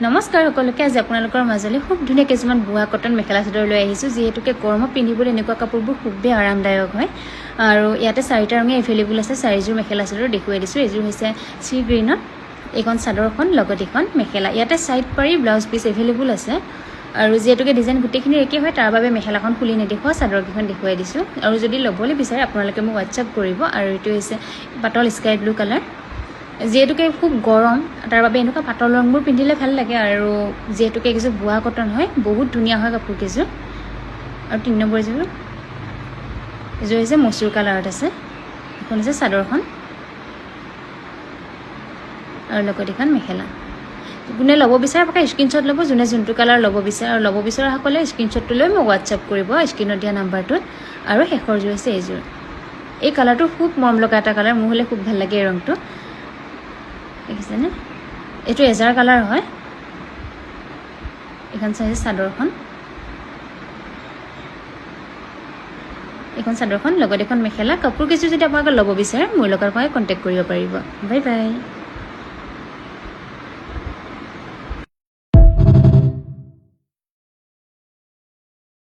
নমস্কাৰ সকলোকে আজি আপোনালোকৰ মাজলৈ খুব ধুনীয়া কিছুমান বোৱা কটন মেখেলা চাদৰ লৈ আহিছোঁ যিহেতুকে গৰমত পিন্ধিবলৈ এনেকুৱা কাপোৰবোৰ খুবেই আৰামদায়ক হয় আৰু ইয়াতে চাৰিটা ৰঙে এভেইলেবল আছে চাৰিযোৰ মেখেলা চাদৰ দেখুৱাই দিছোঁ এযোৰ হৈছে চি গ্ৰীনত এইখন চাদৰখন লগত এখন মেখেলা ইয়াতে সাইড পাৰি ব্লাউজ পিস এভেইলেবল আছে আৰু যেহেতুকে ডিজাইন গুটেখিনি একে হয় তাৰ বাবে মেখেলাখন খুলি নেদেখুৱা চাদৰকেইখন দেখুৱাই দিছোঁ আৰু যদি ল'বলৈ বিচাৰে আপোনালোকে মোক WhatsApp কৰিব আৰু এইটো হৈছে পাতল স্কাই ব্লু কালাৰ যেহেতুকে খুব গৰম তাৰ বাবে এনেকুৱা পাতল ৰংবোৰ পিন্ধিলে ভাল লাগে আৰু যেহেতুকে কিছু বোৱা কটন হয় বহুত ধুনীয়া হয় কাপোৰ কিছু আৰু 3 নম্বৰ এযোৰ হৈছে মসুৰ কালাৰত আছে এখন হৈছে চাদৰখন আৰু লগত এখন মেখেলা কোনে ল'ব বিচাৰে আপোনাক স্ক্ৰিনশ্বট ল'ব যোনে যোনটো কালাৰ ল'ব বিচাৰে আৰু ল'ব বিচৰাসকলে স্ক্ৰিনশ্বটটো লৈ মোক WhatsApp কৰিব স্ক্ৰিনত দিয়া নাম্বাৰটোত আৰু শেষৰ যোৰ হৈছে এইযোৰ এই কালাৰটো খুব মৰম লগা এটা কালাৰ মোৰ হ'লে খুব ভাল লাগে এই ৰংটো দেখিছেনে এইটো এজাৰ কালাৰ হয় এখন চাইছে চাদৰখন এখন চাদৰখন লগত এখন মেখেলা কাপোৰ কিছু যদি আপোনালোকে ল'ব বিচাৰে মোৰ লগত কণ্টেক্ট কৰিব পাৰিব বাই বাই